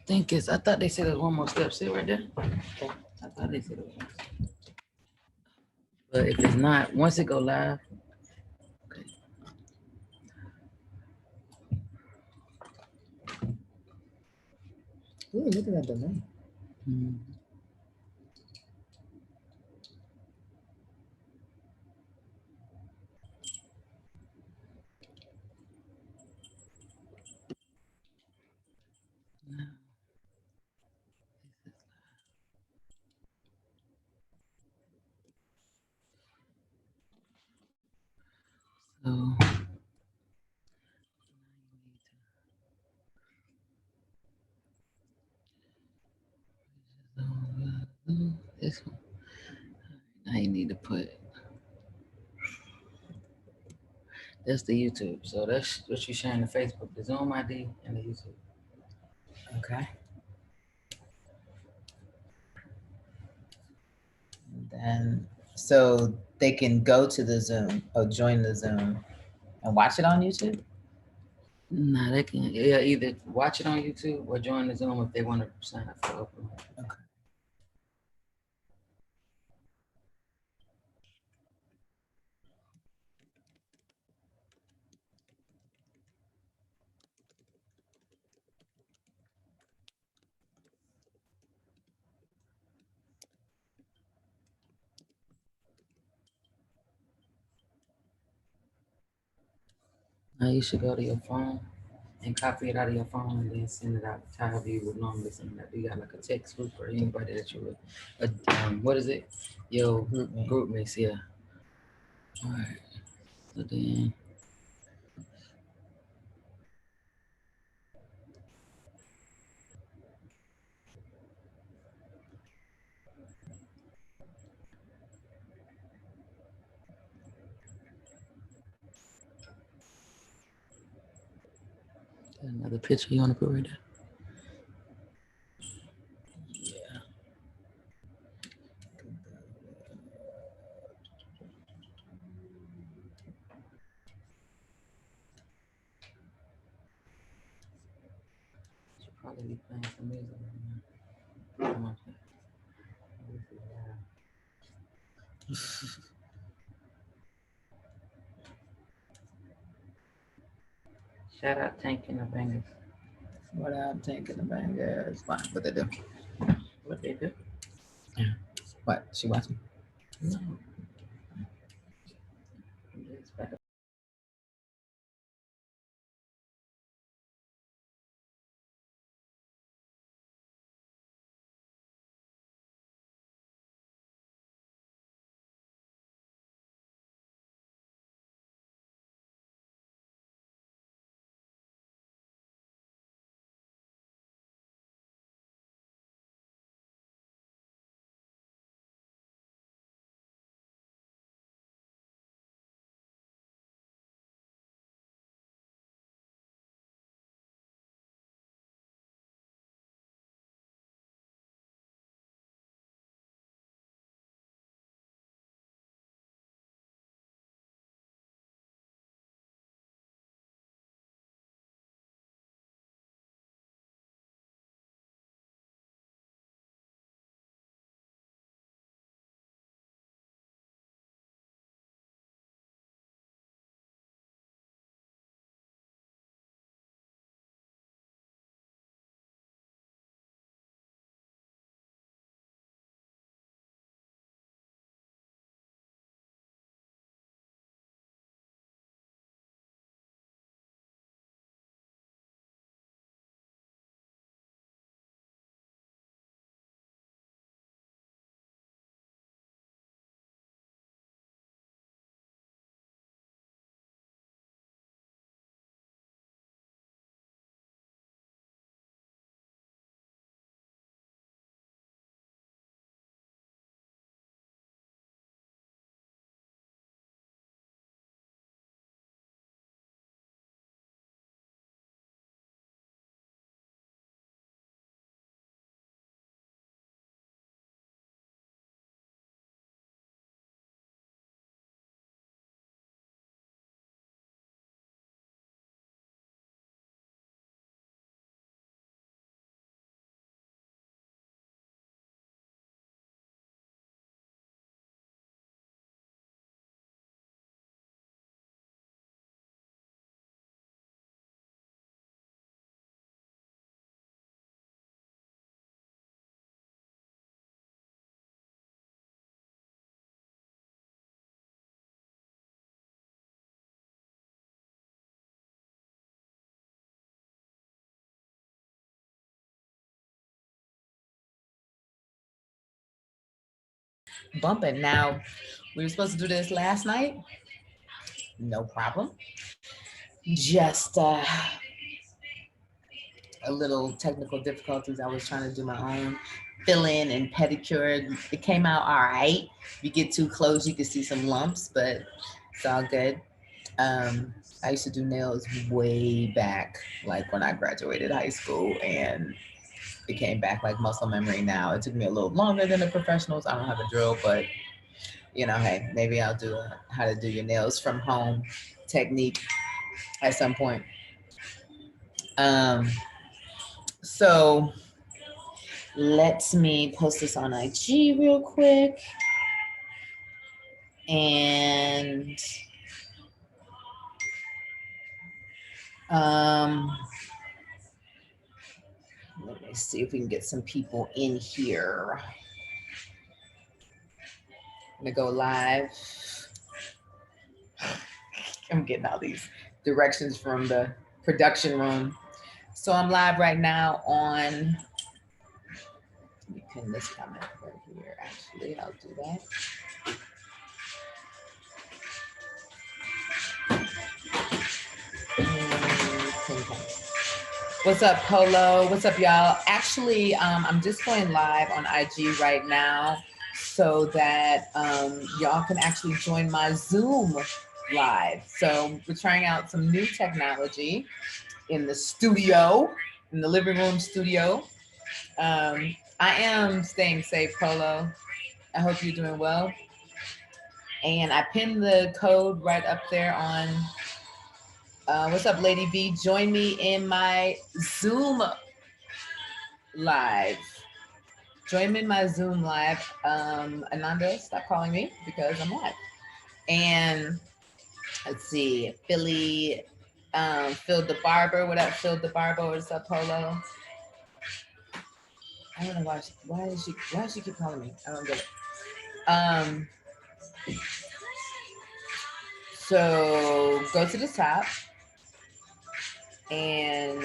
think it's, I thought they said there's one more step. See right there? Okay. I thought they said it was. But if it's not, once it go live, okay. Ooh, look at that delay. Mm. So this one. Now you need to put, that's the YouTube. So that's what you're sharing to Facebook, the Zoom ID and the YouTube. Okay. And then so they can go to the Zoom or join the Zoom and watch it on YouTube. Nah, they can either watch it on YouTube or join the Zoom if they want to sign up for upload. Okay. Now you should go to your phone and copy it out of your phone and then send it out to however you would normally send it out. You got like a text group or anybody that you would, what is it? Your group mates, yeah. All right. So then. Another picture you want to put right there? Yeah. Should probably be playing some music right now. Come on. Shout out Tank and the Bangers. What I'm taking the bangers. Fine. What they do? What they do? Yeah. What? She watching? No. It's better. bumping. Now, we were supposed to do this last night. No problem. Just a little technical difficulties. I was trying to do my own fill in and pedicure. It came out all right. If you get too close, you can see some lumps, but it's all good. Um, I used to do nails way back, like when I graduated high school, and it came back like muscle memory now. It took me a little longer than the professionals. I don't have a drill, but hey, maybe I'll do a how to do your nails from home technique at some point. Um, so let me post this on IG real quick. And um, let me see if we can get some people in here. I'm gonna go live. I'm getting all these directions from the production room. So I'm live right now on, let me pin this comment right here. Actually, I'll do that. What's up, Polo? What's up, y'all? Actually, I'm just going live on IG right now so that y'all can actually join my Zoom live. So we're trying out some new technology in the studio, in the living room studio. I am staying safe, Polo. I hope you're doing well. And I pinned the code right up there on. What's up, Lady V? Join me in my Zoom live. Join me in my Zoom live. Ananda, stop calling me because I'm live. And let's see, Philly, Phil the Barber. What up, Phil the Barber? What's up, Polo? I don't know why does she keep calling me? I don't get it. So go to the top and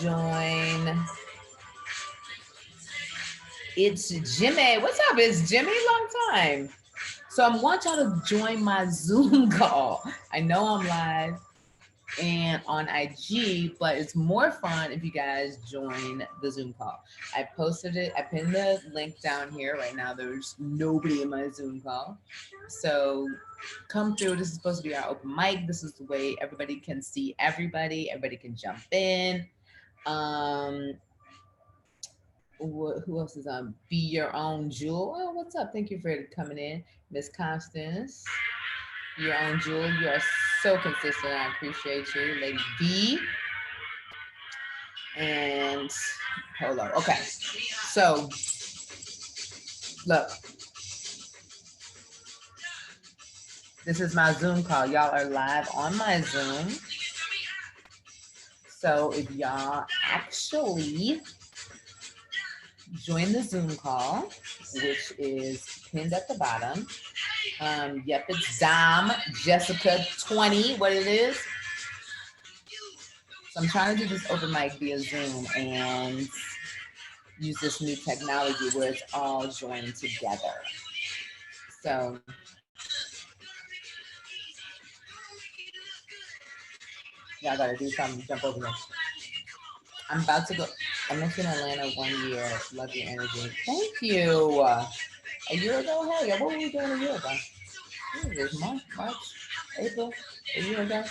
join. It's Jimmy. What's up? It's Jimmy. Long time. So I want y'all to join my Zoom call. I know I'm live and on IG, but it's more fun if you guys join the Zoom call. I posted it. I pinned the link down here. Right now, there's nobody in my Zoom call. So come through. This is supposed to be our open mic. This is the way everybody can see everybody. Everybody can jump in. Who else is on? Be Your Own Jewel. Oh, what's up? Thank you for coming in, Miss Constance. Your Own Jewel. You are so consistent. I appreciate you, Lady B. And hold on. Okay. So look, this is my Zoom call. Y'all are live on my Zoom. So if y'all actually join the Zoom call, which is pinned at the bottom. Yep, it's Dom Jessica 20. What it is? So I'm trying to do this open mic via Zoom and use this new technology where it's all joined together. So y'all gotta do something. Jump over there. I'm about to go. I met you in Atlanta 1 year. Love your energy. Thank you. A year ago? Hell yeah. What were we doing a year ago? What is this month? March? April? A year ago?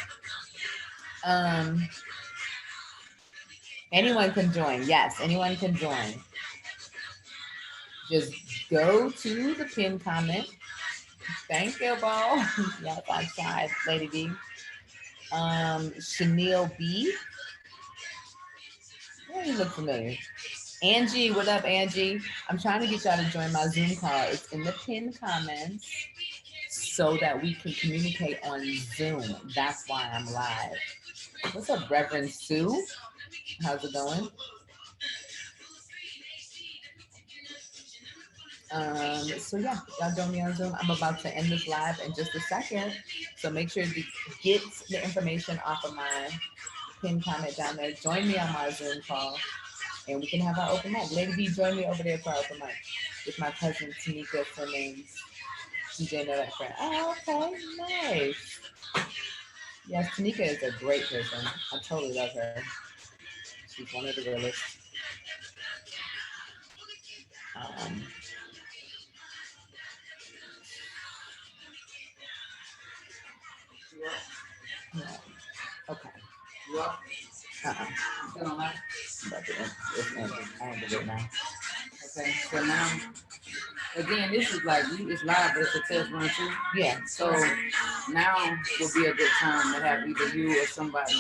Anyone can join. Yes, anyone can join. Just go to the pin comment. Thank you, Bo. Yes, I tried, Lady B. Chanel B. Oh, you look familiar. Angie, what up, Angie? I'm trying to get y'all to join my Zoom call. It's in the pinned comments so that we can communicate on Zoom. That's why I'm live. What's up, Reverend Sue? How's it going? So yeah, y'all join me on Zoom. I'm about to end this live in just a second. So make sure to get the information off of my pinned comment down there. Join me on my Zoom call. and we can have our open mic. Lady B, join me over there for our open mic with my cousin Tanika Simmons. DJ know that friend. Oh, okay, nice. Yes, Tanika is a great person. I totally love her. She's one of the realest. Um, yeah. Okay. You up? Uh-uh. Still on live? About to end. It's ending. I ain't do it now. Okay. So now, again, this is like it's live, but it's a test run too. Yeah. So now would be a good time to have either you or somebody,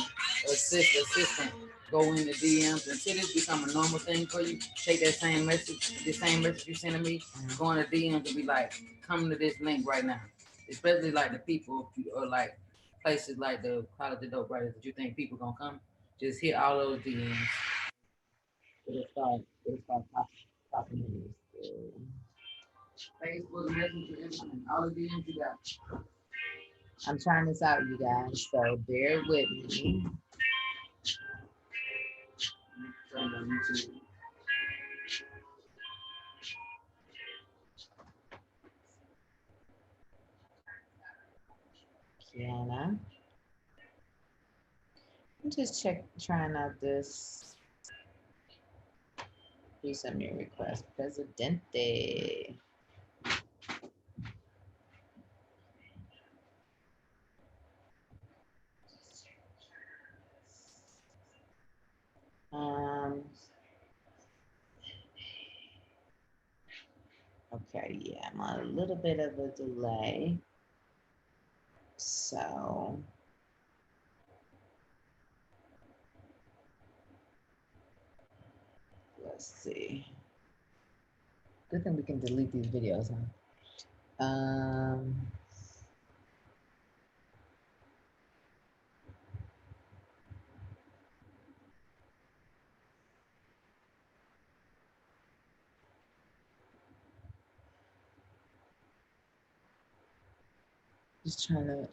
assistant, go in the DMs until this become a normal thing for you. Take that same message, the same message you sending me, go in the DMs and be like, come to this link right now. Especially like the people or like places like the College of Dope Writers that you think people gonna come. Just hit all those DMs. It'll start popping in. Facebook, Messenger, Instagram, all the DMs you got. I'm trying this out, you guys, so bear with me. Turn on YouTube. Kiana. I'm just trying out this. Please send me a request. Presidente. Okay, yeah, I'm on a little bit of a delay. So let's see. Good thing we can delete these videos, huh? Just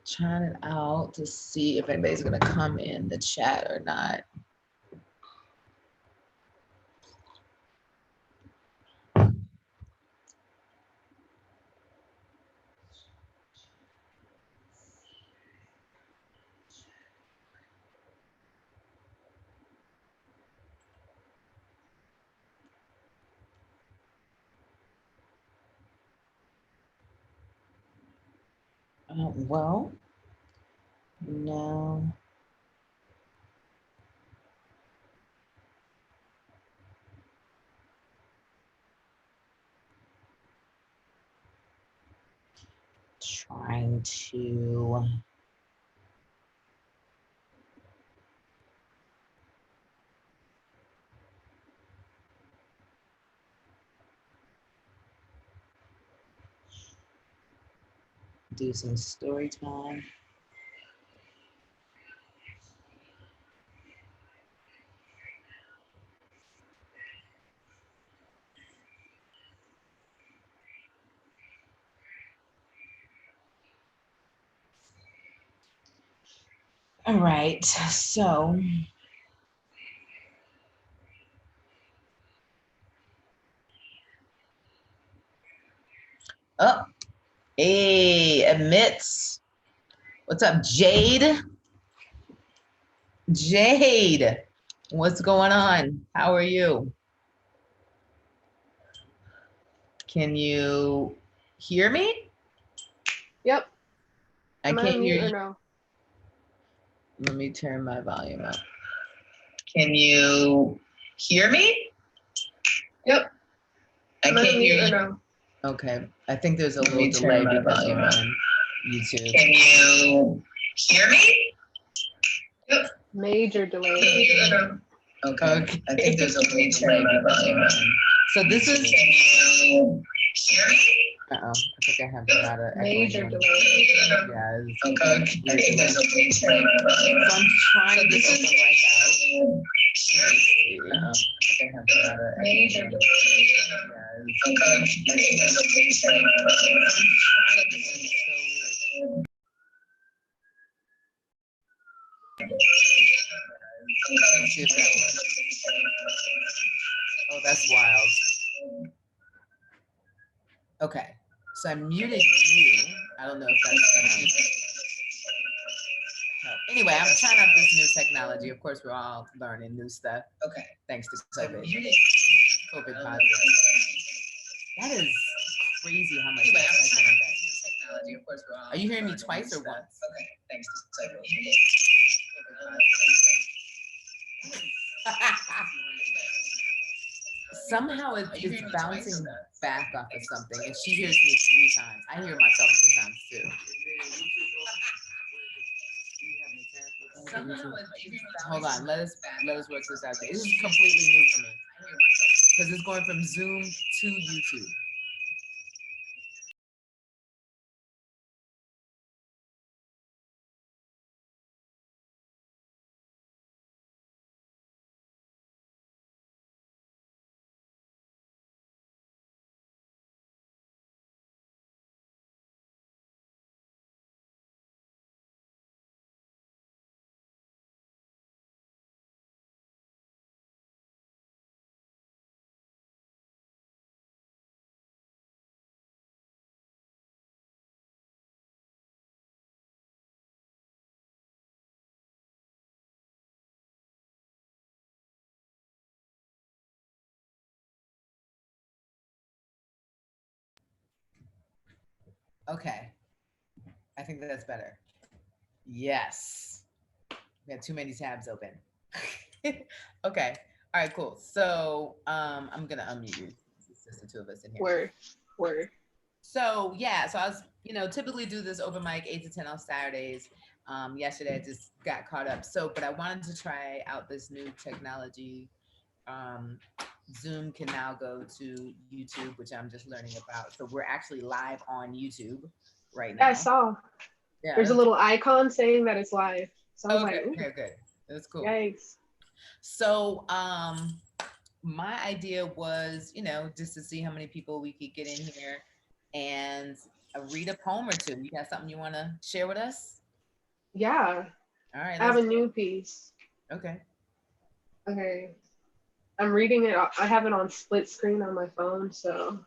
trying it out to see if anybody's gonna come in the chat or not. Well, no. Trying to do some story time. All right, so oh, hey, admits. What's up, Jade? Jade, what's going on? How are you? Can you hear me? Yep. I Am can't on hear mute or you. no? Let me turn my volume up. Can you hear me? Yep. I Am can't on hear mute or you. no? Okay, I think there's a Let little me delay turn my because volume we're up. on YouTube. Can you hear me? Yep. Major delay. Okay. I think there's a little delay because we're on. So this is. Can you hear me? Uh-oh, I think I have a lot of Major echoing. delay. Yeah, Okay. I think there's a little delay because so we're on. I'm trying to open my out. Uh-oh. I think I have a lot of Major echoing. delay. Okay. I think there's a little delay because we're on. See if that works. Oh, that's wild. Okay, so I muted you. I don't know if that's gonna help. Anyway, I'm trying out this new technology. Of course, we're all learning new stuff. Okay, thanks to COVID. COVID positive. That is crazy how much. Anyway, I'm trying out this new technology. Of course, we're all. Are you hearing me twice or once? Okay, thanks to COVID. Somehow it's bouncing back off of something, and she hears me 3 times. I hear myself 3 times too. Hold on, let us work this out. This is completely new for me because it's going from Zoom to YouTube. Okay, I think that's better. Yes. We have too many tabs open. Okay. All right, cool. So I'm gonna unmute you. It's just the two of us in here. Word. So yeah, so I was, typically do this open mic 8 to 10 on Saturdays. Yesterday I just got caught up. So, but I wanted to try out this new technology. Zoom can now go to YouTube, which I'm just learning about. So we're actually live on YouTube right now. I saw. Yeah, there's a little icon saying that it's live. So I was okay, like, okay, good. That's cool. Yikes. So my idea was, just to see how many people we could get in here and read a poem or two. You got something you want to share with us? Yeah. All right. I have a new piece. Okay. I'm reading it. I have it on split screen on my phone, so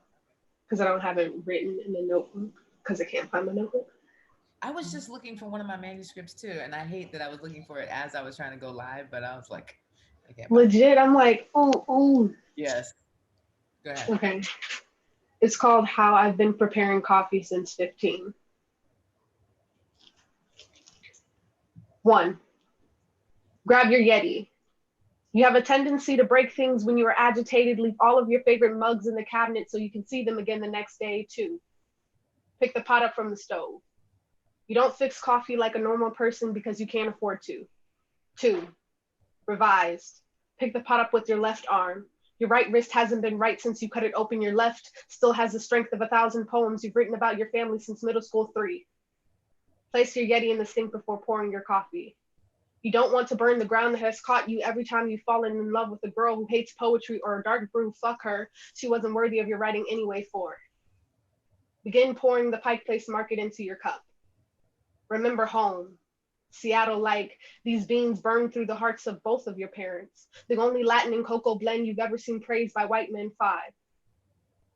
because I don't have it written in the notebook because I can't find my notebook. I was just looking for one of my manuscripts too, and I hate that I was looking for it as I was trying to go live, but I was like, I can't. Legit, I'm like, ooh. Yes. Go ahead. Okay. It's called How I've Been Preparing Coffee Since 15. 1. Grab your Yeti. You have a tendency to break things when you are agitated. Leave all of your favorite mugs in the cabinet so you can see them again the next day. 2. Pick the pot up from the stove. You don't fix coffee like a normal person because you can't afford to. 2. Revised. Pick the pot up with your left arm. Your right wrist hasn't been right since you cut it open. Your left still has the strength of 1,000 poems you've written about your family since middle school. 3. Place your Yeti in the sink before pouring your coffee. You don't want to burn the ground that has caught you every time you've fallen in love with a girl who hates poetry or a dark brew. Fuck her. She wasn't worthy of your writing anyway. 4. Begin pouring the Pike Place Market into your cup. Remember home. Seattle-like, these beans burn through the hearts of both of your parents. The only Latin and cocoa blend you've ever seen praised by white men. 5.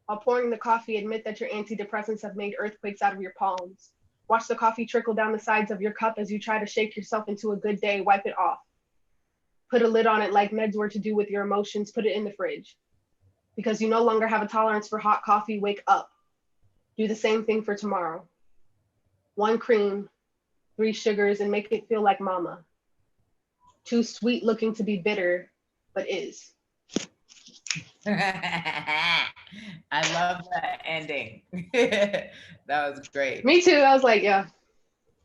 While pouring the coffee, admit that your antidepressants have made earthquakes out of your palms. Watch the coffee trickle down the sides of your cup as you try to shake yourself into a good day. Wipe it off. Put a lid on it like meds were to do with your emotions. Put it in the fridge. Because you no longer have a tolerance for hot coffee, wake up. Do the same thing for tomorrow. 1 cream, 3 sugars, and make it feel like mama. Too sweet looking to be bitter, but is. I love that ending. That was great. Me too. I was like, yeah.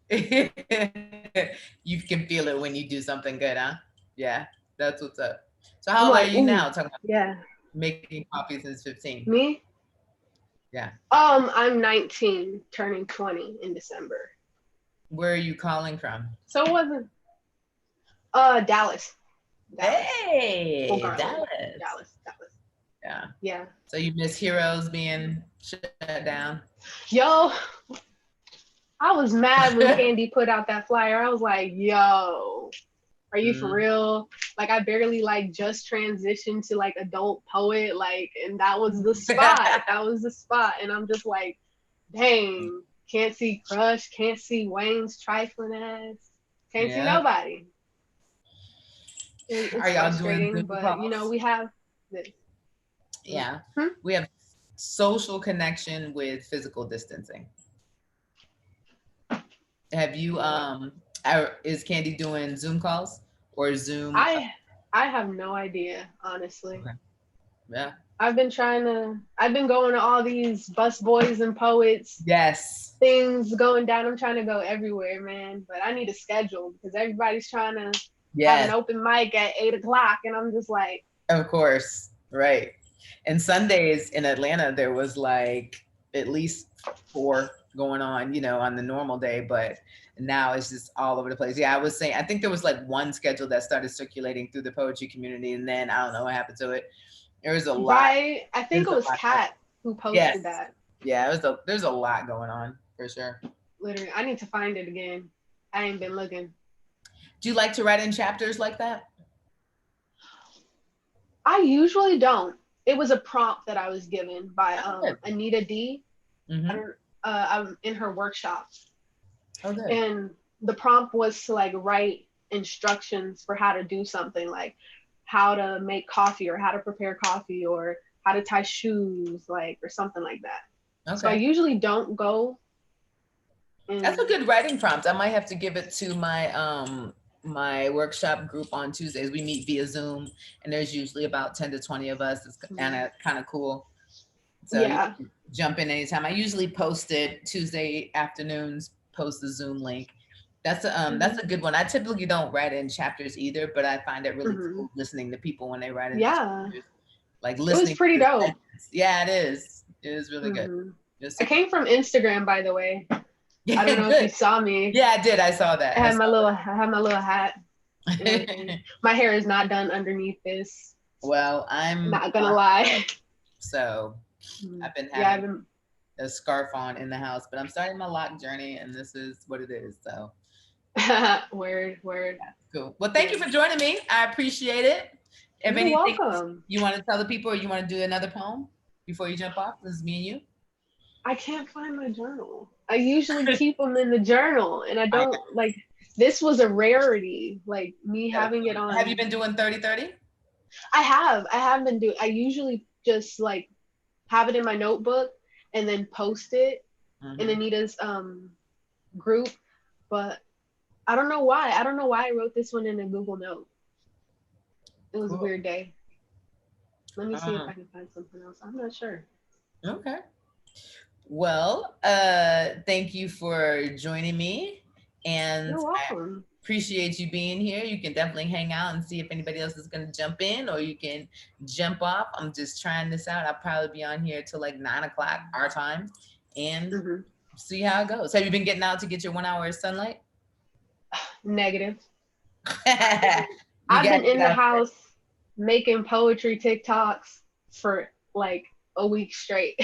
You can feel it when you do something good, huh? Yeah, that's what's up. So how old are you now? Talking about making coffee since 15. Me? Yeah. I'm 19, turning 20 in December. Where are you calling from? So it wasn't Dallas. Hey, Dallas. Yeah. So you miss Heroes being shut down? Yo, I was mad when Candy put out that flyer. I was like, yo, Are you for Mm. real? Like I barely like just transitioned to like adult poet, like, and that was the spot. That was the spot. And I'm just like, dang, can't see Crush, can't see Wayne's trifling ass, can't see Yeah. nobody. Are It's y'all doing frustrating, Zoom but you know, calls? we have this. Yeah. Hmm? We have social connection with physical distancing. Have you Yeah. is Candy doing Zoom calls or Zoom? I I have no idea, honestly. Okay. Yeah. I've been going to all these bus boys and poets Yes. things going down. I'm trying to go everywhere, man. But I need a schedule because everybody's trying to have an Yes. open mic at 8 o'clock, and I'm just like, Of course. Right. And Sundays in Atlanta, there was like at least four going on, on the normal day, but now it's just all over the place. Yeah, I was saying, I think there was like one schedule that started circulating through the poetry community, and then I don't know what happened to it. There was a lot. right? I think There's it a was lot. Kat who Yes. posted that. Yeah, there's a lot going on for sure. Literally, I need to find it again. I ain't been looking. Do you like to write in chapters like that? I usually don't. It was a prompt that I was given by Oh, good. Anita D. I Mm-hmm. don't. I'm in her workshop, Oh, good. and the prompt was to like write instructions for how to do something, like how to make coffee or how to prepare coffee or how to tie shoes, like, or something like that. So I Okay. usually don't go That's a and good writing prompt. I might have to give it to my workshop group on Tuesdays. We meet via Zoom, and there's usually about 10 to 20 of us. It's kind of cool. So you yeah. can jump in anytime. I usually post it Tuesday afternoons, post the Zoom link. That's Hmm. a good one. I typically don't write in chapters either, but I find it really Hmm. cool listening to people when they write into Yeah, chapters. Like it was listening to pretty the dope. sentence. Yeah, it is. It is really good. Hmm. It's I super came from Instagram, by the way. I don't Yeah, know if you good. saw me. Yeah, I did. I saw that. I saw I had my little hat and everything. that. My hair is not done underneath this. Well, I'm Not gonna lie. so I've been Yeah, having I've been. a scarf on in the house, but I'm starting my lock journey, and this is what it is. So Word, word. cool. Well, thank you Yeah. for joining me. I appreciate it. If You're anything else welcome. you want to tell the people, or you want to do another poem before you jump off, this is me and you. I can't find my journal. I usually keep them in the journal, and I I don't like. This was a rarity, like me gotta having it have you on. been doing 30/30? I have been doing. I usually just like have it in my notebook and then post it in Mm-hmm. Anita's group, but I don't know why. I don't know why I wrote this one in a Google Note. It was a Cool. weird day. Let me see if Um, I can find something else. I'm not sure. okay. Well, thank you for joining me, and You're I welcome. appreciate you being here. You can definitely hang out and see if anybody else is going to jump in, or you can jump off. I'm just trying this out. I'll probably be on here till like 9 o'clock our time, and Hmm. see how it goes. Have you been getting out to get your 1 hour of sunlight? Negative. You I've got been to in get the out there. house making poetry TikToks for like a week straight.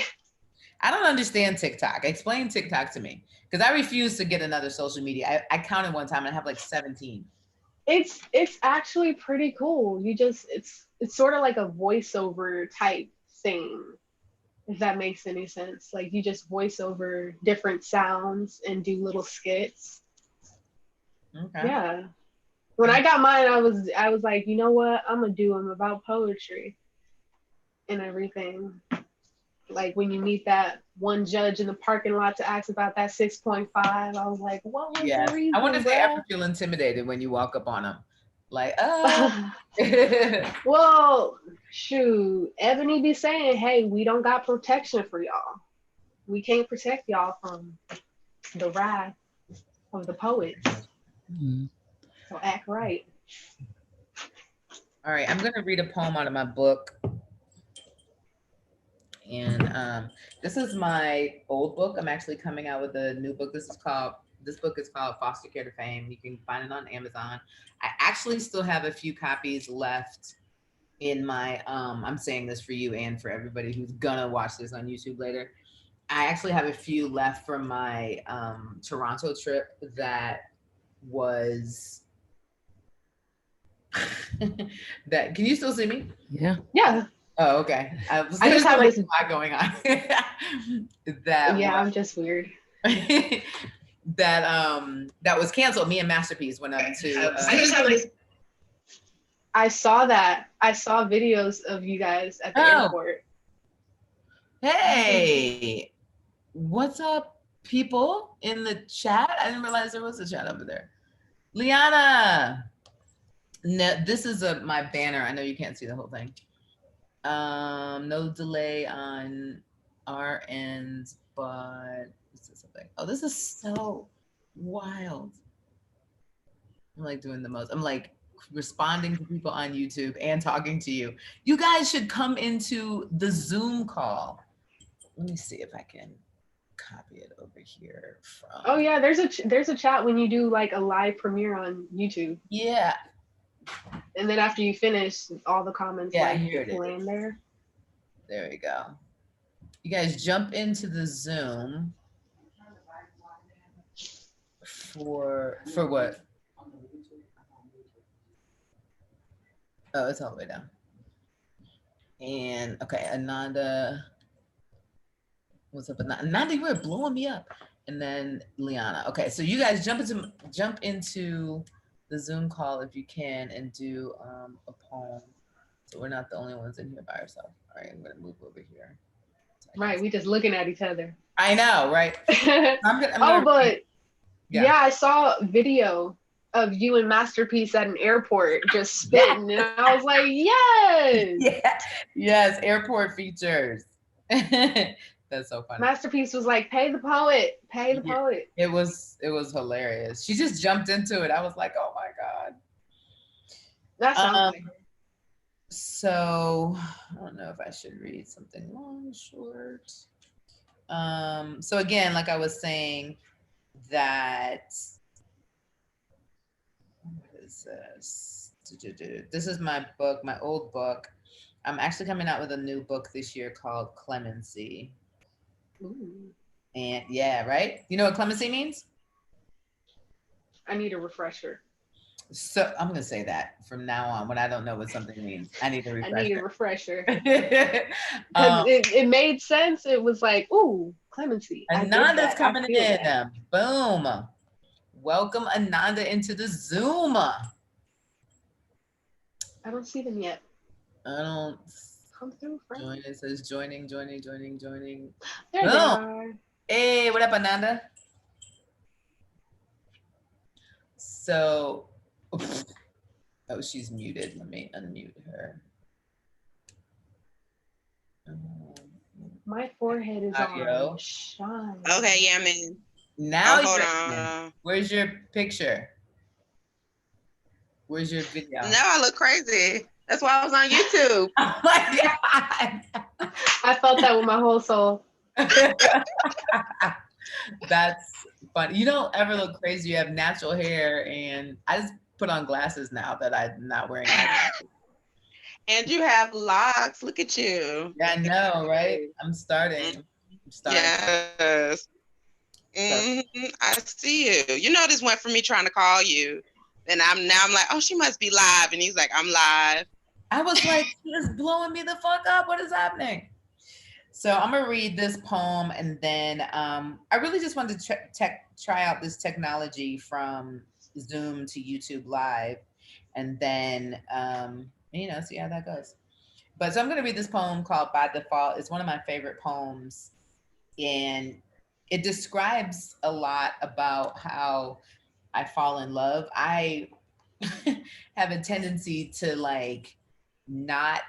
I don't understand TikTok. Explain TikTok to me, because I refuse to get another social media. I counted one time and I have like 17. It's actually pretty cool. You just it's sort of like a voiceover type thing, if that makes any sense. Like you just voice over different sounds and do little skits. Okay. Yeah. When I got mine, I was like, you know what? I'm gonna do them about poetry and everything. Like when you meet that one judge in the parking lot to ask about that 6.5, I was like, what was the Yes. I wonder reason, if they ever bruh? feel intimidated when you walk up on them. Like, Well, shoot, Ebony be saying, hey, we don't got protection for y'all. We can't protect y'all from the wrath of the poets. Mhm. So act right. all right, I'm going to read a poem out of my book. And this is my old book. I'm actually coming out with a new book. This book is called Foster Care to Fame. You can find it on Amazon. I actually still have a few copies left in my I'm saying this for you and for everybody who's gonna watch this on YouTube later. I actually have a few left from my Toronto trip that was That can you still see me? Yeah. Yeah. Oh, okay. I was I just have like this. a lot going on. That Yeah, was I'm just weird. that was canceled. Me and Masterpiece went up to I just have this. I saw that. I saw videos of you guys at the Oh. airport. Hey, what's up, people in the chat? I didn't realize there was a chat over there. Liana. No, this is my banner. I know you can't see the whole thing. No delay on our end, but this is something. Oh, this is so wild. I'm like doing the most. I'm like responding to people on YouTube and talking to you. You guys should come into the Zoom call. Let me see if I can copy it over here from. Oh yeah, there's a chat when you do like a live premiere on YouTube. Yeah. And then after you finish, all the comments Yeah, like here it is. land there. There we go. You guys jump into the Zoom for what? Oh, it's all the way down. And okay, Ananda. What's up, Ananda? Ananda, you were blowing me up. And then Liana. Okay, so you guys jump into the Zoom call if you can and do a poem. So we're not the only ones in here by ourselves. All right, I'm gonna move over here. Right, we just looking at each other. I know, right? But yeah, I saw a video of you and Masterpiece at an airport just spitting, and I was like, yes. Yeah. Yes, airport features. That's so funny. Masterpiece was like, pay the poet, pay the poet. It was hilarious. She just jumped into it. I was like, oh my God. That sounds like so I don't know if I should read something long, short. So again, like I was saying, that what is this? This is my book, my old book. I'm actually coming out with a new book this year called Clemency. Ooh. And yeah, right? You know what clemency means? I need a refresher. So I'm gonna say that from now on when I don't know what something means. I need a refresher. I need a refresher. It made sense. It was like, ooh, clemency. Ananda's coming in. Boom. Welcome Ananda into the Zoom. I don't see them yet. I don't come through, friend. Join. It says joining. There Boom. they are. Hey, what up, Ananda? So, oh, she's muted. Let me unmute her. My forehead is on shine. Okay, yeah, I'm in. Now hold you're on. in. Where's your picture? Where's your video? Now I look crazy. That's why I was on YouTube. Oh my God. I felt that with my whole soul. That's funny. You don't ever look crazy. You have natural hair, and I just put on glasses now that I'm not wearing glasses. And you have locks. Look at you. Yeah, I know, right? I'm starting. Yes. Mm-hmm. I see you. You know, this went for me trying to call you. And I'm like, oh, she must be live. And he's like, I'm live. I was like, she's blowing me the fuck up. What is happening? So I'm gonna read this poem, and then I really just wanted to try out this technology from Zoom to YouTube Live, and then see how that goes. But so I'm gonna read this poem called By Default. It's one of my favorite poems, and it describes a lot about how I fall in love. I have a tendency to not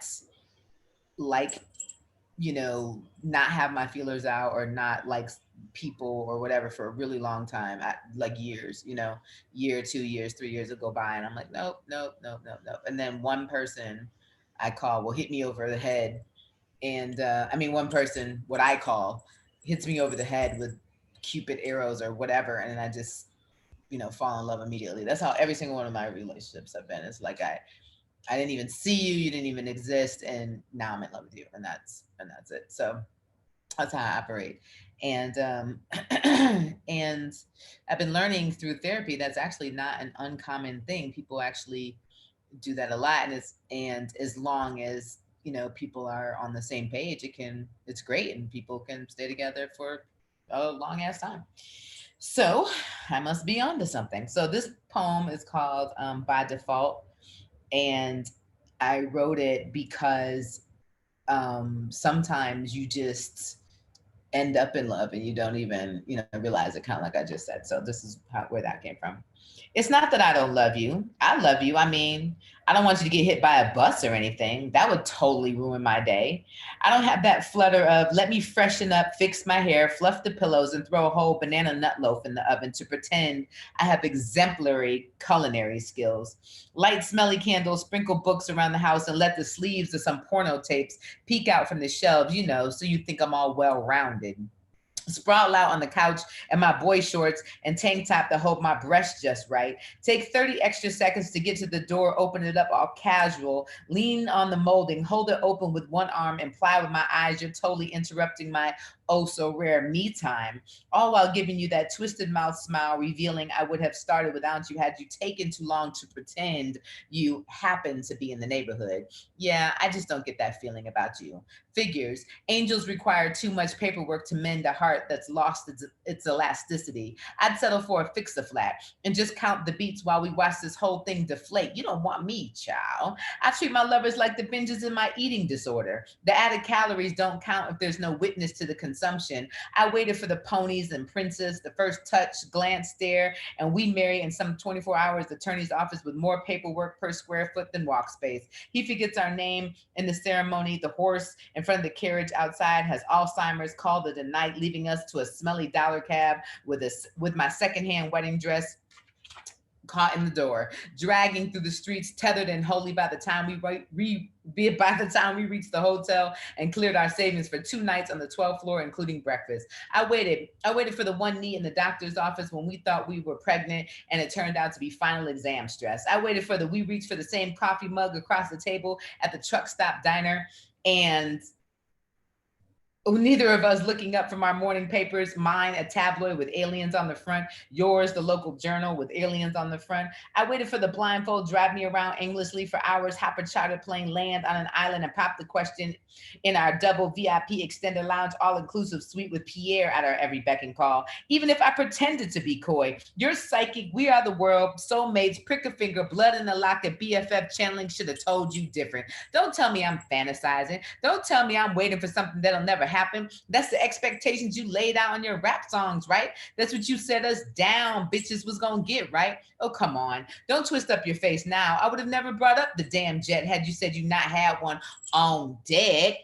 not have my feelers out or not like people or whatever for a really long time, like years, year, 2 years, 3 years will go by, and I'm like, nope. And then one person I call will hit me over the head. And one person, what I call, hits me over the head with Cupid arrows or whatever. And then I just, fall in love immediately. That's how every single one of my relationships have been. It's like, I didn't even see you, you didn't even exist, and now I'm in love with you, and that's it. So that's how I operate. And and I've been learning through therapy that's actually not an uncommon thing. People actually do that a lot, and as long as people are on the same page, it's great, and people can stay together for a long ass time. So I must be onto something. So this poem is called By Default, and I wrote it because sometimes you just end up in love and you don't even realize it, kind of like I just said. So this is where that came from. It's not that I don't love you. I love you. I mean, I don't want you to get hit by a bus or anything. That would totally ruin my day. I don't have that flutter of let me freshen up, fix my hair, fluff the pillows, and throw a whole banana nut loaf in the oven to pretend I have exemplary culinary skills. Light smelly candles, sprinkle books around the house, and let the sleeves of some porno tapes peek out from the shelves, so you think I'm all well rounded. Sprawl out on the couch in my boy shorts and tank top to hold my breast just right. Take 30 extra seconds to get to the door, open it up all casual, lean on the molding, hold it open with one arm, and ply with my eyes. You're totally interrupting my oh so rare me time, all while giving you that twisted mouth smile, revealing I would have started without you had you taken too long to pretend you happen to be in the neighborhood. Yeah, I just don't get that feeling about you. Figures. Angels require too much paperwork to mend a heart that's lost its elasticity. I'd settle for a fix-a-flat and just count the beats while we watch this whole thing deflate. You don't want me, child. I treat my lovers like the binges in my eating disorder. The added calories don't count if there's no witness to the consumption. I waited for the ponies and princes, the first touch, glance, stare, and we marry in some 24 hours attorney's office with more paperwork per square foot than walk space. He forgets our name in the ceremony. The horse in front of the carriage outside has Alzheimer's, called it a night, leaving us to a smelly dollar cab with my secondhand wedding dress caught in the door, dragging through the streets, tethered and holy. By the time we reached the hotel and cleared our savings for 2 nights on the 12th floor, including breakfast. I waited for the one knee in the doctor's office when we thought we were pregnant and it turned out to be final exam stress. I waited for we reached for the same coffee mug across the table at the truck stop diner, and neither of us looking up from our morning papers, mine a tabloid with aliens on the front, yours the local journal with aliens on the front. I waited for the blindfold, drive me around aimlessly for hours, hop a charter plane, land on an island, and pop the question in our double VIP extended lounge, all-inclusive suite with Pierre at our every beck and call. Even if I pretended to be coy, you're psychic, we are the world, soulmates, prick a finger, blood in the locket, BFF channeling should have told you different. Don't tell me I'm fantasizing. Don't tell me I'm waiting for something that'll never happen. That's the expectations you laid out on your rap songs, right? That's what you set us down, bitches was gonna get, right? Oh, come on. Don't twist up your face now. I would have never brought up the damn jet had you said you not had one on deck.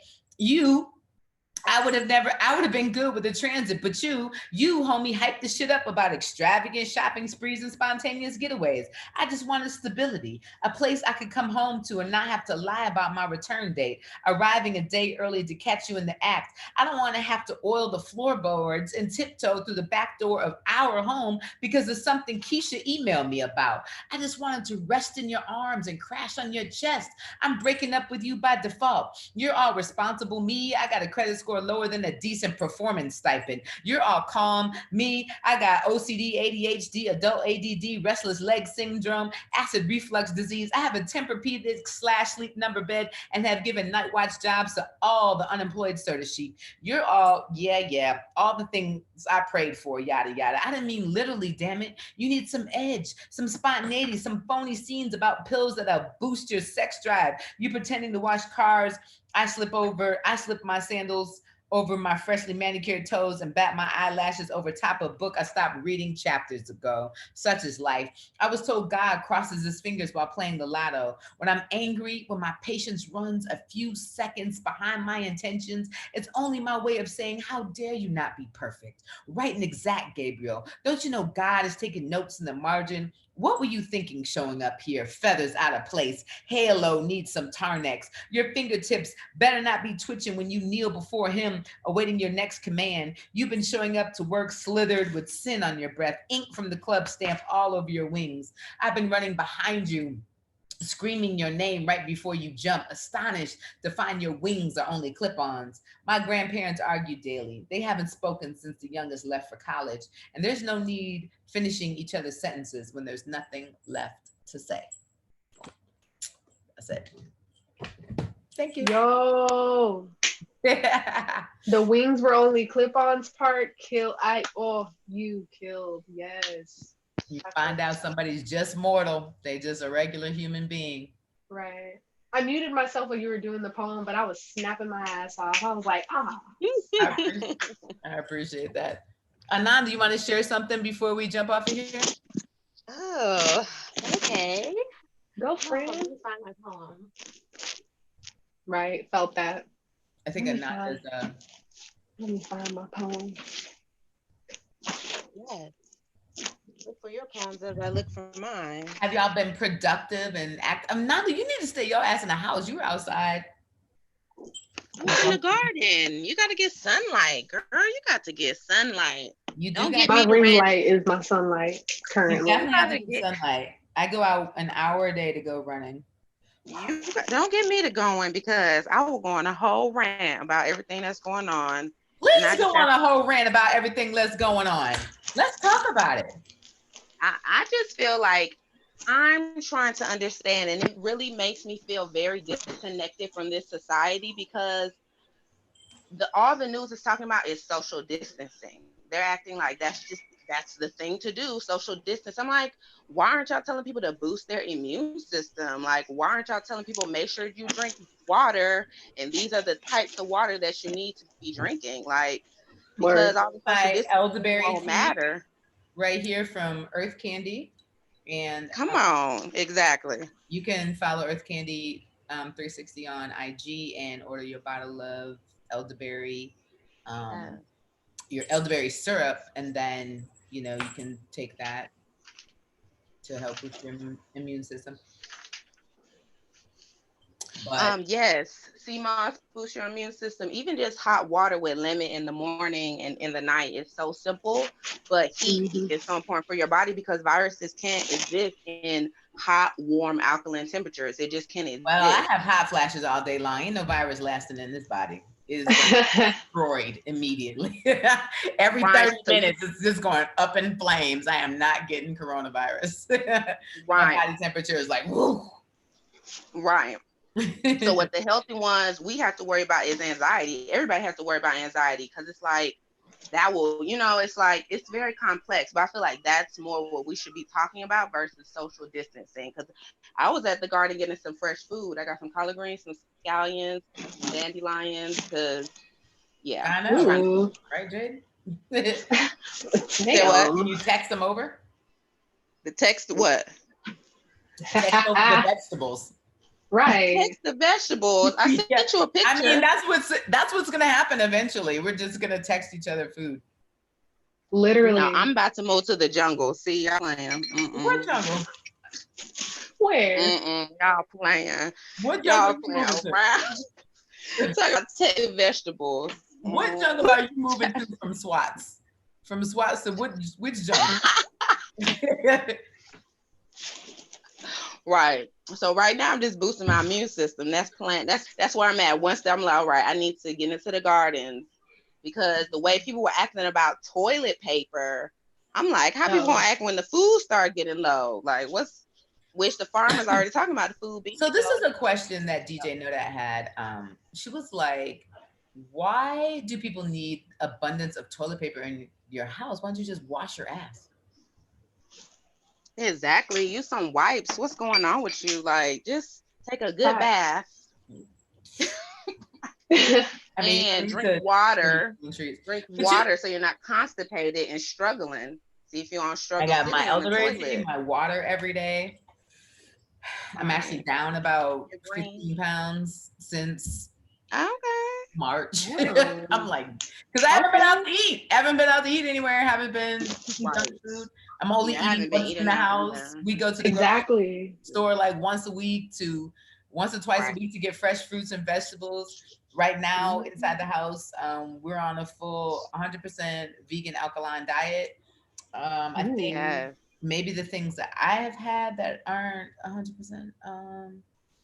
I would have been good with the transit, but you, homie, hyped the shit up about extravagant shopping sprees and spontaneous getaways. I just wanted stability, a place I could come home to and not have to lie about my return date, arriving a day early to catch you in the act. I don't want to have to oil the floorboards and tiptoe through the back door of our home because of something Keisha emailed me about. I just wanted to rest in your arms and crash on your chest. I'm breaking up with you by default. You're all responsible. Me, I got a credit score lower than a decent performance stipend. You're all calm. Me, I got OCD, ADHD, adult ADD, restless leg syndrome, acid reflux disease. I have a Tempur-Pedic/sleep number bed and have given night watch jobs to all the unemployed Certa sheep. You're all, yeah, all the things I prayed for, yada, yada. I didn't mean literally, damn it. You need some edge, some spontaneity, some phony scenes about pills that'll boost your sex drive. You pretending to wash cars. I slip my sandals over my freshly manicured toes and bat my eyelashes over top of a book I stopped reading chapters ago. Such is life. I was told God crosses his fingers while playing the lotto. When I'm angry, when my patience runs a few seconds behind my intentions, it's only my way of saying, how dare you not be perfect? Right and exact, Gabriel. Don't you know God is taking notes in the margin? What were you thinking showing up here? Feathers out of place. Halo needs some Tarnex. Your fingertips better not be twitching when you kneel before him, awaiting your next command. You've been showing up to work slithered with sin on your breath, ink from the club stamp all over your wings. I've been running behind you, screaming your name right before you jump, astonished to find your wings are only clip-ons. My grandparents argue daily. They haven't spoken since the youngest left for college, and there's no need finishing each other's sentences when there's nothing left to say. Thank you. Yo, the wings were only clip-ons part. You killed. Yes. You find out somebody's just mortal. They just a regular human being. Right. I muted myself while you were doing the poem, but I was snapping my ass off. I was like, ah. I appreciate that. Anand, do you want to share something before we jump off of here? Oh, okay. Go, Let friend. me find my poem. Right. Felt that. I think Anand is Let me find my poem. Yes. Look for your poems as I look for mine. Have y'all been productive and active? Nanda, you need to stay your ass in the house. You were outside. I'm in the garden. You got to get sunlight, girl. You got to get sunlight. You Don't do get My me ring ready. light is my sunlight You currently. definitely have to gotta get get- sunlight. I go out an hour a day to go running. Don't get me to going because I will go on a whole rant about everything that's going on. Let's go on a whole rant about everything that's going on. Let's talk about it. I just feel like I'm trying to understand, and it really makes me feel very disconnected from this society because all the news is talking about is social distancing. They're acting like that's the thing to do, social distance. I'm like, why aren't y'all telling people to boost their immune system? Like, why aren't y'all telling people make sure you drink water, and these are the types of water that you need to be drinking? Like, because all the social distancing elderberry won't matter. Right here from Earth Candy, and come on, exactly. You can follow Earth Candy 360 on IG and order your bottle of elderberry, your elderberry syrup, and then you can take that to help with your immune system. But yes, sea moss boosts your immune system. Even just hot water with lemon in the morning and in the night is so simple, but heat is so important for your body because viruses can't exist in hot, warm, alkaline temperatures. It just can't exist. Well, I have hot flashes all day long. Ain't no virus lasting in this body. It is destroyed immediately. Every 30 minutes, it's just going up in flames. I am not getting coronavirus. My body temperature is like, whoo. Right. So what the healthy ones we have to worry about is anxiety. Everybody has to worry about anxiety because it's like that will, it's like it's very complex. But I feel like that's more what we should be talking about versus social distancing. Because I was at the garden getting some fresh food. I got some collard greens, some scallions, some dandelions. Because I know, right, Jade? What? Can you text them over? The text what? Text over the vegetables. Right. Text the vegetables. I sent you a picture. I mean, that's what's gonna happen eventually. We're just gonna text each other food. Literally. No, I'm about to move to the jungle. See, y'all playing. What jungle? Where? Y'all playing. What y'all jungle playing around? Talking about text vegetables. What jungle are you moving to from SWATs? From SWATs to which jungle? Right. So right now I'm just boosting my immune system. That's where I'm at. Once I'm like, all right, I need to get into the gardens because the way people were acting about toilet paper, I'm like, how people gonna act when the food start getting low? Like, which the farmers already talking about the food being So this low. is a question that DJ Noda had. She was like, why do people need abundance of toilet paper in your house? Why don't you just wash your ass? Exactly. Use some wipes. What's going on with you? Like, just take a good bath. I mean, and drink water. Drink water so you're not constipated and struggling. See if you don't struggle. I got my elderberry tea, my water every day. I'm actually down about 15 pounds since March. I'm like, because I haven't been out to eat. Haven't been out to eat anywhere. Haven't been cooking junk food. I'm only eating what's in the house. We go to the grocery store like once or twice a week to get fresh fruits and vegetables. Right now, inside the house, we're on a full 100% vegan alkaline diet. I think maybe the things that I have had that aren't 100%.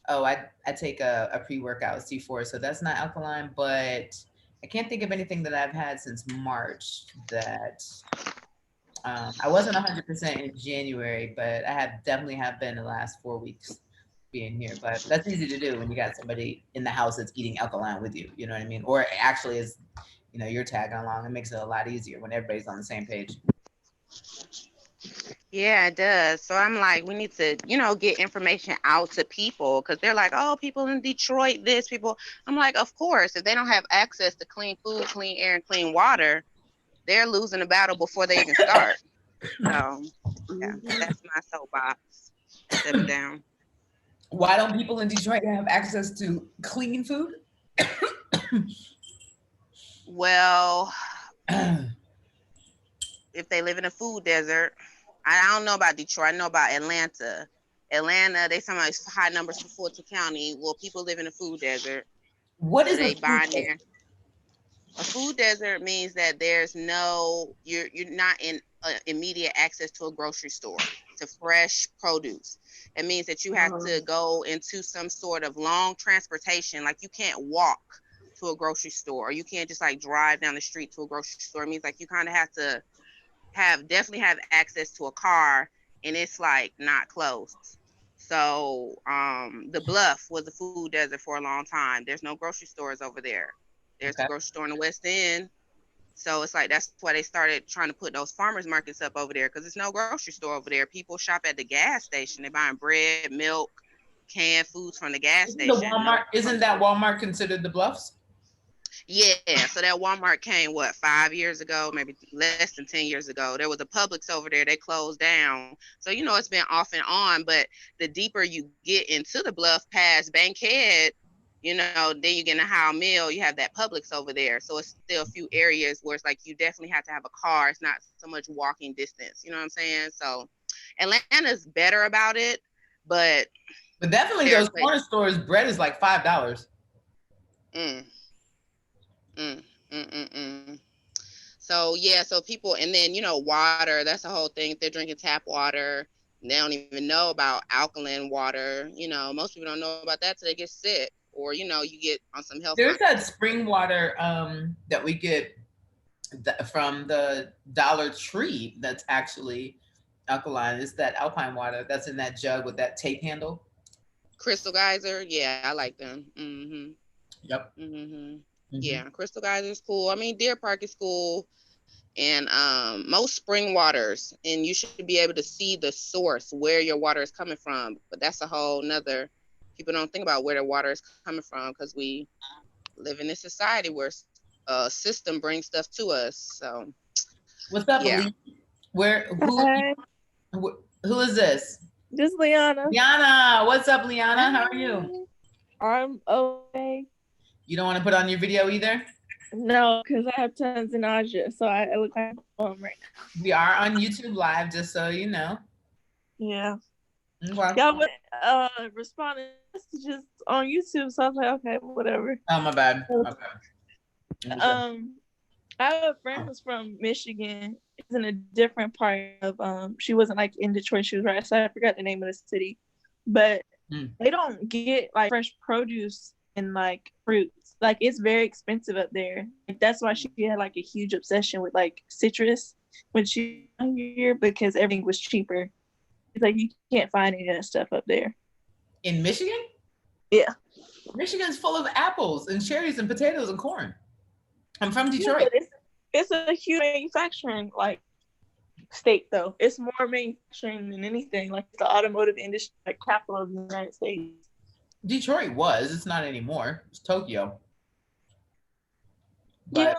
I take a pre-workout C4, so that's not alkaline, but I can't think of anything that I've had since March that I wasn't 100% in January, but I definitely have been the last 4 weeks. being here, but that's easy to do when you got somebody in the house that's eating alkaline with you. You know what I mean? Or actually, is you're tagging along. It makes it a lot easier when everybody's on the same page. Yeah, it does. So I'm like, we need to, get information out to people because they're like, oh, people in Detroit, this, people. I'm like, of course, if they don't have access to clean food, clean air, and clean water, they're losing the battle before they even start. So, yeah, that's my soapbox. Stepping down. Why don't people in Detroit have access to clean food? Well, if they live in a food desert, I don't know about Detroit. I know about Atlanta. Atlanta, they sometimes high numbers for Fulton County. Well, people live in a food desert. What is they a buy food there? A food desert means that there's you're not in immediate access to a grocery store to fresh produce. It means that you have to go into some sort of long transportation. Like you can't walk to a grocery store, or you can't just like drive down the street to a grocery store. It means like you kind of have to definitely have access to a car, and it's like not close. So the Bluff was a food desert for a long time. There's no grocery stores over there. There's a grocery store in the West End. So it's like that's why they started trying to put those farmers markets up over there, because there's no grocery store over there. People shop at the gas station. They're buying bread, milk, canned foods from the gas station. Isn't that Walmart considered the Bluffs? Yeah, so that Walmart came 5 years ago, maybe less than 10 years ago. There was a Publix over there. They closed down. So it's been off and on, but the deeper you get into the Bluff past Bankhead, then you get in a Howell Mill, you have that Publix over there. So it's still a few areas where it's like you definitely have to have a car. It's not so much walking distance. You know what I'm saying? So Atlanta's better about it, but definitely those corner stores, bread is like $5. So yeah, so people, and then water, that's the whole thing. If they're drinking tap water, they don't even know about alkaline water. Most people don't know about that till they get sick, or you get on some health. There's that spring water that we get from the Dollar Tree that's actually alkaline. It's that Alpine water that's in that jug with that tape handle. Crystal Geyser, yeah, I like them. Yep. Yeah, Crystal Geyser is cool. I mean, Deer Park is cool, and most spring waters, and you should be able to see the source where your water is coming from. But that's a whole nother. People don't think about where their water is coming from because we live in a society where a system brings stuff to us. So, what's up, yeah. Who is this? This is Liana. Liana, what's up, Liana? How are you? I'm okay. You don't want to put on your video either? No, because I have tons of nausea, so I look like I'm right now. We are on YouTube Live, just so you know. Yeah. Okay. Y'all would respond to messages on YouTube, so I was like, okay, whatever. Oh, my bad. Okay. I have a friend who's from Michigan. It's in a different part of she wasn't like in Detroit, she was right. So I forgot the name of the city. But they don't get like fresh produce and like fruits. Like it's very expensive up there. Like, that's why she had like a huge obsession with like citrus when she was here, because everything was cheaper. It's like you can't find any of that stuff up there. In Michigan? Yeah. Michigan's full of apples and cherries and potatoes and corn. I'm from Detroit. Yeah, it's a huge manufacturing like state though. It's more manufacturing than anything. Like the automotive industry, like capital of the United States. Detroit was. It's not anymore. It's Tokyo. But, yeah.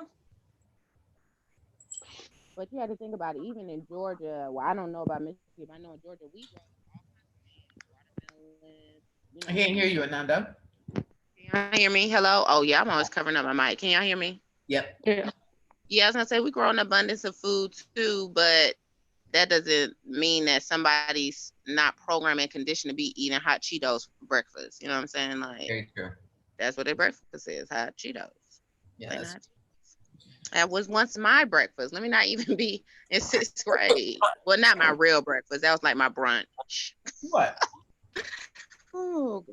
But you had to think about it. Even in Georgia, well, I don't know about Michigan. I know in Georgia we grow watermelon. I can't hear you, Ananda. Can y'all hear me? Hello? Oh yeah, I'm always covering up my mic. Can y'all hear me? Yep. Yeah. Yeah, I was gonna say we grow an abundance of food too, but that doesn't mean that somebody's not programmed and conditioned to be eating hot Cheetos for breakfast. You know what I'm saying? Like, very true. That's what their breakfast is, hot Cheetos. Yeah. That was once my breakfast. Let me not even be in 6th grade. Well, not my real breakfast. That was like my brunch. What? Oh.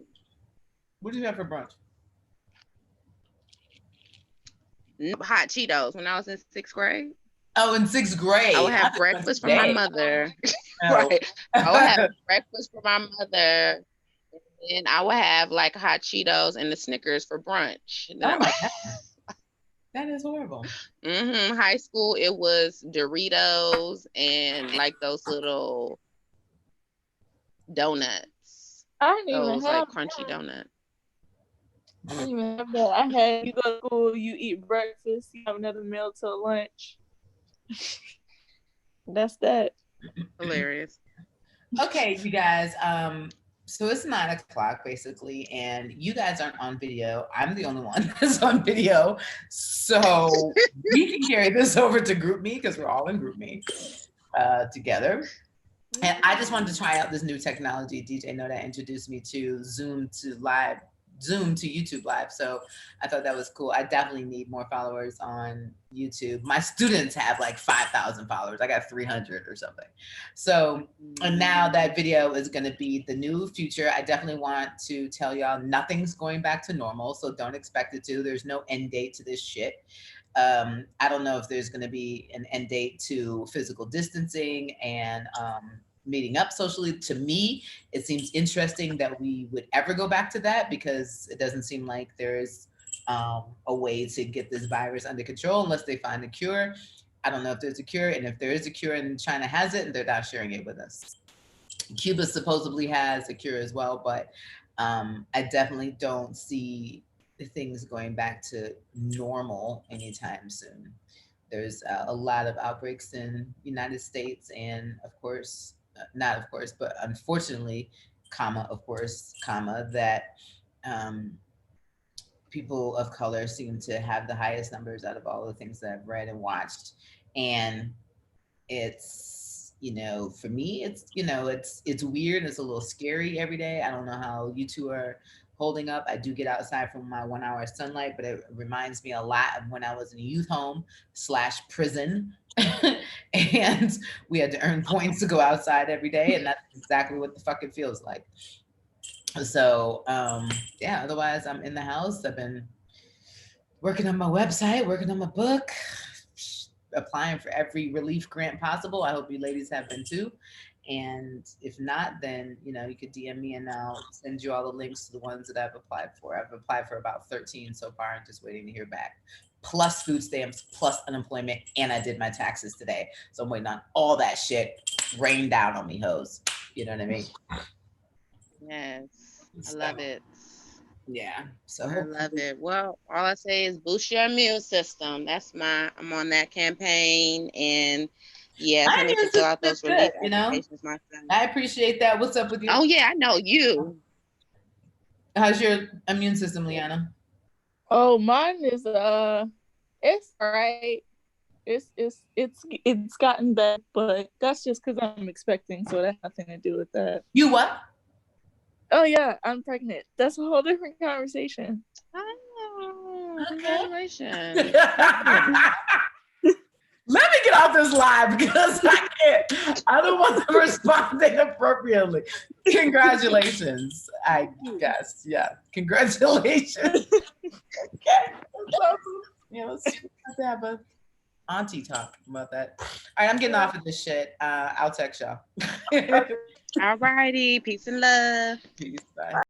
What did you have for brunch? Hot Cheetos when I was in 6th grade. Oh, in 6th grade. I would have breakfast for my mother. Oh. Right. I would have breakfast for my mother. And I would have like hot Cheetos and the Snickers for brunch. And then Oh my God. That is horrible. high school, it was Doritos and like those little donuts. I didn't even Those like have crunchy donuts. I didn't even have that. I had you go to school, you eat breakfast, you have another meal till lunch. That's that. Hilarious. Okay, you guys. So it's 9 o'clock basically, and you guys aren't on video. I'm the only one that's on video. So we can carry this over to GroupMe because we're all in GroupMe together. And I just wanted to try out this new technology. DJ Noda introduced me to Zoom to YouTube Live. So I thought that was cool. I definitely need more followers on YouTube. My students have like 5,000 followers. I got 300 or something. So, and now that video is going to be the new future. I definitely want to tell y'all nothing's going back to normal. So don't expect it to. There's no end date to this shit. I don't know if there's going to be an end date to physical distancing and meeting up socially. To me, it seems interesting that we would ever go back to that because it doesn't seem like there's a way to get this virus under control unless they find a cure. I don't know if there's a cure, and if there is a cure and China has it, and they're not sharing it with us. Cuba supposedly has a cure as well, but I definitely don't see things going back to normal anytime soon. There's a lot of outbreaks in United States, and of course, not of course, but unfortunately, of course, that people of color seem to have the highest numbers out of all the things that I've read and watched. And it's, for me, it's weird. It's a little scary every day. I don't know how you two are holding up. I do get outside from my 1 hour sunlight, but it reminds me a lot of when I was in a youth home / prison. And we had to earn points to go outside every day. And that's exactly what the fuck it feels like. So yeah, otherwise I'm in the house. I've been working on my website, working on my book, applying for every relief grant possible. I hope you ladies have been too. And if not, then you could DM me and I'll send you all the links to the ones that I've applied for. I've applied for about 13 so far and just waiting to hear back. Plus food stamps, plus unemployment, and I did my taxes today. So I'm waiting on all that shit rain down on me, hoes. You know what I mean? Yes. I love it. Yeah. So I love it. Well, all I say is boost your immune system. I'm on that campaign, and yes, I need to fill out those relief applications myself. I appreciate that. What's up with you? Oh yeah, I know you. How's your immune system, Liana? Oh, mine is it's all right. It's gotten better, but that's just because I'm expecting, so that has nothing to do with that. You what? Oh yeah, I'm pregnant. That's a whole different conversation. Oh, congratulations. Let me get off this live because I can't. I don't want to respond inappropriately. Congratulations, I guess. Yeah, congratulations. Okay. Let's have a auntie talk about that. All right, I'm getting off of this shit. I'll text y'all. All righty. Peace and love. Peace. Bye.